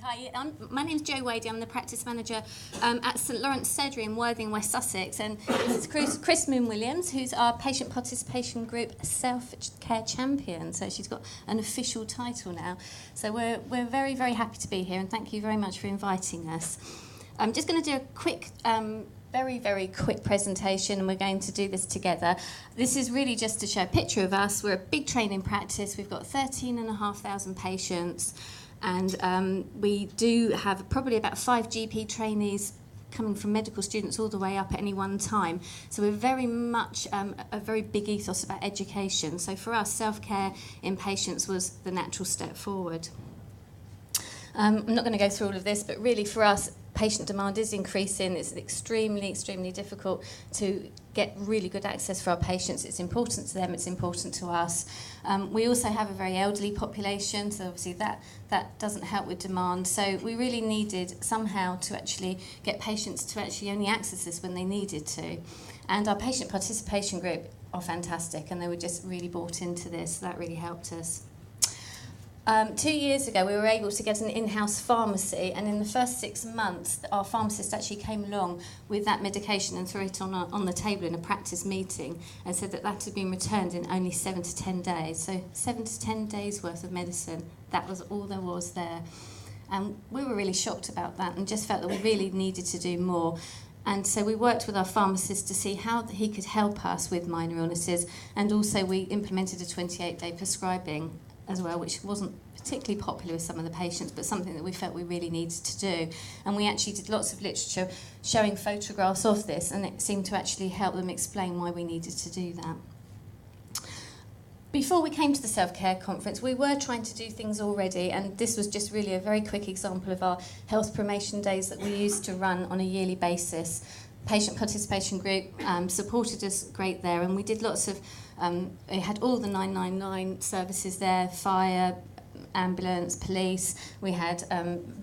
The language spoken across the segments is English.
Hi, my name's Jo Wadey. I'm the practice manager at St Lawrence Surgery in Worthing, West Sussex, and this is Chris Moon-Willems, who's our patient participation group self-care champion. So she's got an official title now. So we're very, very happy to be here, and thank you very much for inviting us. I'm just going to do a quick, very, very quick presentation, and we're going to do this together. This is really just to show a picture of us. We're a big training practice. We've got 13,500 patients. And we do have probably about 5 GP trainees coming from medical students all the way up at any one time. So we're very much a very big ethos about education. So for us, self-care in patients was the natural step forward. I'm not going to go through all of this, but really for us, patient demand is increasing. It's extremely, extremely difficult to get really good access for our patients. It's important to them, it's important to us. We also have a very elderly population, so obviously that doesn't help with demand. So we really needed somehow to actually get patients to actually only access this when they needed to. And our patient participation group are fantastic, and they were just really bought into this. So that really helped us. 2 years ago, we were able to get an in-house pharmacy, and in the first 6 months, our pharmacist actually came along with that medication and threw it on the table in a practice meeting and said that had been returned in only 7 to 10 days. So 7 to 10 days worth of medicine, that was all there was there. And we were really shocked about that and just felt that we really needed to do more. And so we worked with our pharmacist to see how he could help us with minor illnesses, and also we implemented a 28-day prescribing as well, which wasn't particularly popular with some of the patients, but something that we felt we really needed to do. And we actually did lots of literature showing photographs of this, and it seemed to actually help them explain why we needed to do that. Before we came to the self-care conference, we were trying to do things already, and this was just really a very quick example of our health promotion days that we used to run on a yearly basis. Patient participation group supported us great there, and we did lots of, it had all the 999 services there, fire, ambulance, police. We had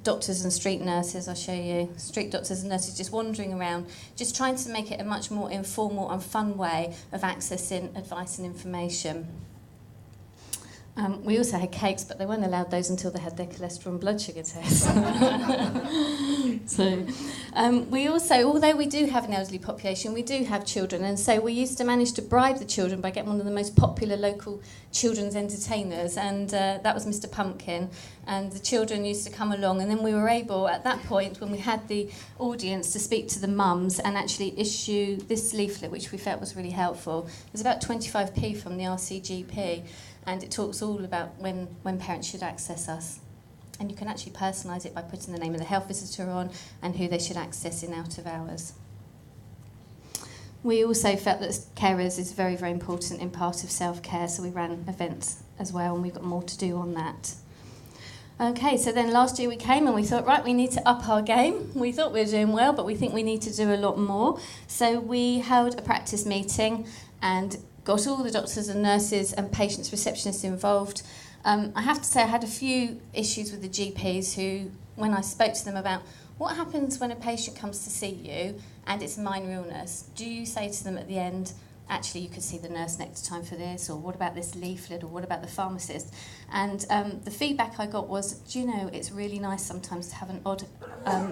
doctors and street nurses, I'll show you, street doctors and nurses just wandering around, just trying to make it a much more informal and fun way of accessing advice and information. We also had cakes, but they weren't allowed those until they had their cholesterol and blood sugar tests. So, we also, although we do have an elderly population, we do have children, and so we used to manage to bribe the children by getting one of the most popular local children's entertainers, and that was Mr. Pumpkin, and the children used to come along, and then we were able, at that point, when we had the audience, to speak to the mums and actually issue this leaflet, which we felt was really helpful. It was about 25p from the RCGP, and it talks all about when parents should access us. And you can actually personalise it by putting the name of the health visitor on and who they should access in out of hours. We also felt that carers is very, very important in part of self-care, so we ran events as well, and we've got more to do on that. Okay, so then last year we came and we thought, right, we need to up our game. We thought we were doing well, but we think we need to do a lot more. So we held a practice meeting and got all the doctors and nurses and patients, receptionists involved. I have to say I had a few issues with the GPs who, when I spoke to them about what happens when a patient comes to see you and it's a minor illness, do you say to them at the end, actually you could see the nurse next time for this, or what about this leaflet, or what about the pharmacist? And the feedback I got was, do you know, it's really nice sometimes to have an odd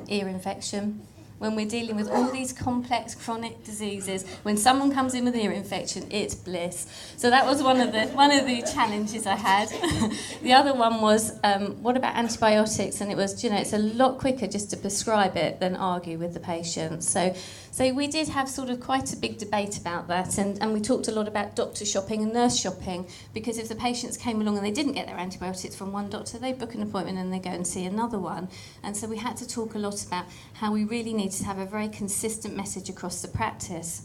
ear infection. When we're dealing with all these complex chronic diseases, when someone comes in with ear infection, it's bliss. So that was one of the challenges I had. The other one was, what about antibiotics? And it was, you know, it's a lot quicker just to prescribe it than argue with the patient. So we did have sort of quite a big debate about that, and we talked a lot about doctor shopping and nurse shopping, because if the patients came along and they didn't get their antibiotics from one doctor, they'd book an appointment and they'd go and see another one. And so we had to talk a lot about how we really need to have a very consistent message across the practice.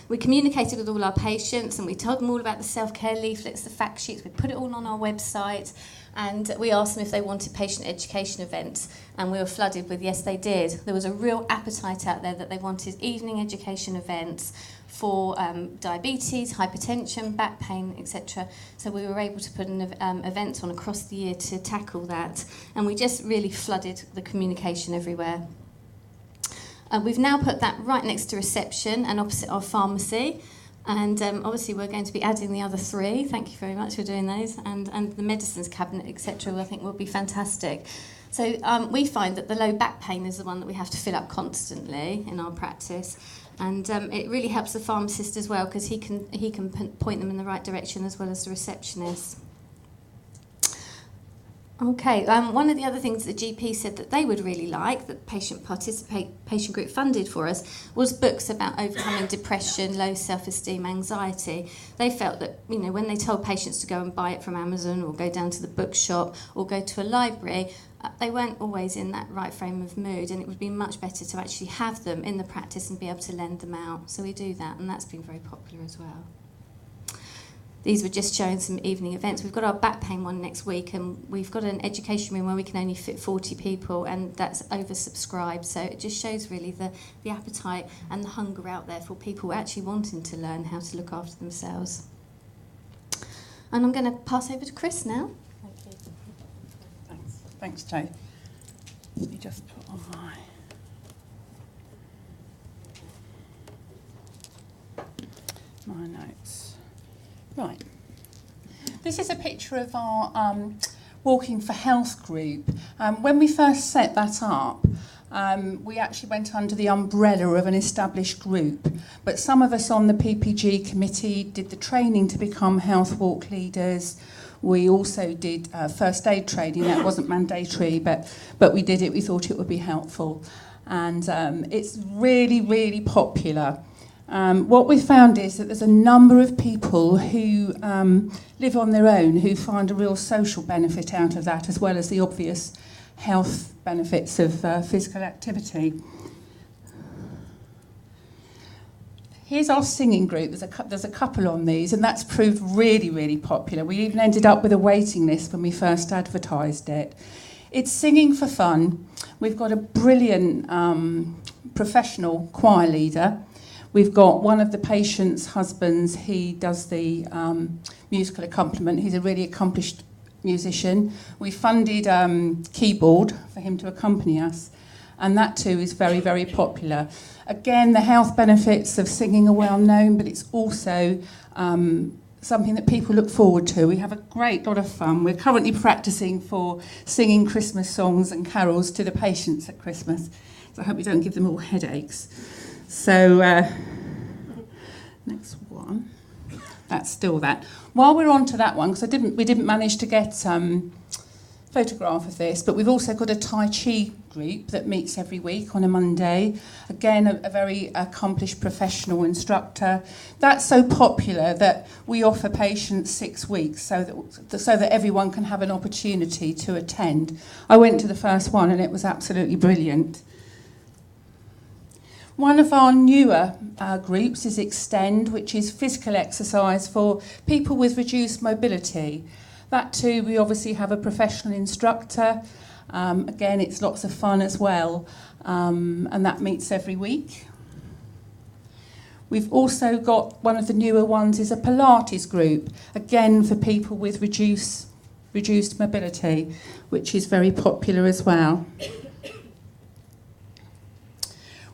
We communicated with all our patients, and we told them all about the self-care leaflets, the fact sheets. We put it all on our website, and we asked them if they wanted patient education events, and we were flooded with yes, they did. There was a real appetite out there that they wanted evening education events for diabetes, hypertension, back pain, etc. So we were able to put an event on across the year to tackle that, and we just really flooded the communication everywhere. We've now put that right next to reception and opposite our pharmacy. And obviously we're going to be adding the other 3. Thank you very much for doing those. And the medicines cabinet, etc., I think will be fantastic. So we find that the low back pain is the one that we have to fill up constantly in our practice, and it really helps the pharmacist as well, because he can point them in the right direction as well as the receptionist. Okay, one of the other things the GP said that they would really like, that patient group funded for us, was books about overcoming depression, low self-esteem, anxiety. They felt that, you know, when they told patients to go and buy it from Amazon or go down to the bookshop or go to a library, they weren't always in that right frame of mood, and it would be much better to actually have them in the practice and be able to lend them out. So we do that, and that's been very popular as well. These were just showing some evening events. We've got our back pain one next week, and we've got an education room where we can only fit 40 people, and that's oversubscribed. So it just shows really the appetite and the hunger out there for people actually wanting to learn how to look after themselves. And I'm going to pass over to Chris now. Thank you. Thanks, Jo. Let me just put on my notes. Right. This is a picture of our Walking for Health group. When we first set that up, we actually went under the umbrella of an established group, but some of us on the PPG committee did the training to become health walk leaders. We also did first aid training. That wasn't mandatory, but we did it. We thought it would be helpful. And it's really, really popular. What we found is that there's a number of people who live on their own who find a real social benefit out of that, as well as the obvious health benefits of physical activity. Here's our singing group. There's a couple on these, and that's proved really, really popular. We even ended up with a waiting list when we first advertised it. It's singing for fun. We've got a brilliant professional choir leader. We've got one of the patient's husbands. He does the musical accompaniment. He's a really accomplished musician. We funded keyboard for him to accompany us, and that too is very, very popular. Again, the health benefits of singing are well known, but it's also something that people look forward to. We have a great lot of fun. We're currently practicing for singing Christmas songs and carols to the patients at Christmas, so I hope we don't give them all headaches. So, next one. That's still that. While we're on to that one, because we didn't manage to get photograph of this, but we've also got a Tai Chi group that meets every week on a Monday. Again, a very accomplished professional instructor. That's so popular that we offer patients 6 weeks so that everyone can have an opportunity to attend. I went to the first one and it was absolutely brilliant. One of our newer groups is Extend, which is physical exercise for people with reduced mobility. That too, we obviously have a professional instructor. Again, it's lots of fun as well, and that meets every week. We've also got one of the newer ones is a Pilates group, again for people with reduced mobility, which is very popular as well.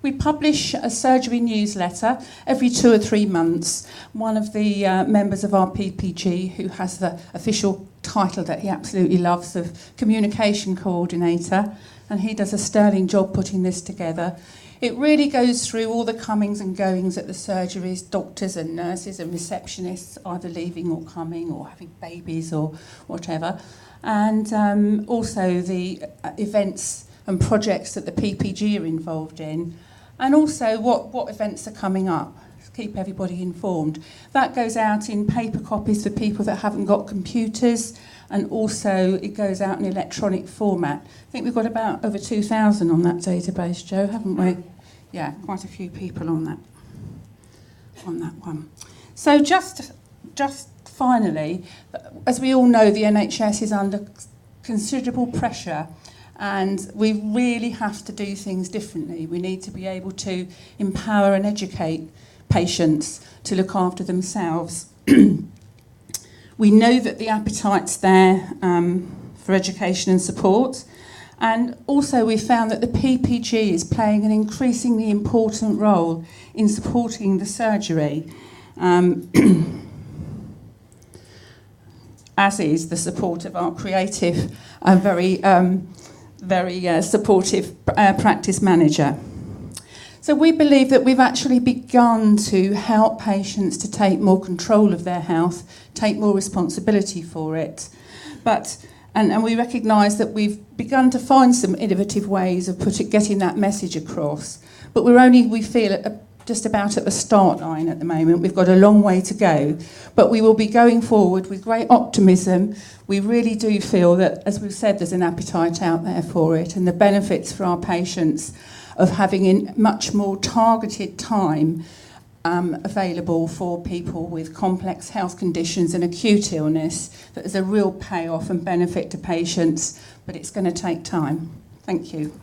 We publish a surgery newsletter every 2 or 3 months. One of the members of our PPG, who has the official title that he absolutely loves of communication coordinator, and he does a sterling job putting this together. It really goes through all the comings and goings at the surgeries, doctors and nurses and receptionists either leaving or coming or having babies or whatever, and also the events and projects that the PPG are involved in. And also what events are coming up, to keep everybody informed. That goes out in paper copies for people that haven't got computers, and also it goes out in electronic format. I think we've got about over 2,000 on that database, Jo, haven't we? Yeah, quite a few people on that one. So just finally, as we all know, the NHS is under considerable pressure. And we really have to do things differently. We need to be able to empower and educate patients to look after themselves. We know that the appetite's there for education and support. And also we found that the PPG is playing an increasingly important role in supporting the surgery, as is the support of our creative and very very supportive practice manager. So we believe that we've actually begun to help patients to take more control of their health, take more responsibility for it. And we recognise that we've begun to find some innovative ways of getting that message across. But we feel, just about at the start line at the moment. We've got a long way to go. But we will be going forward with great optimism. We really do feel that, as we've said, there's an appetite out there for it, and the benefits for our patients of having in much more targeted time available for people with complex health conditions and acute illness, that there's a real payoff and benefit to patients, but it's going to take time. Thank you.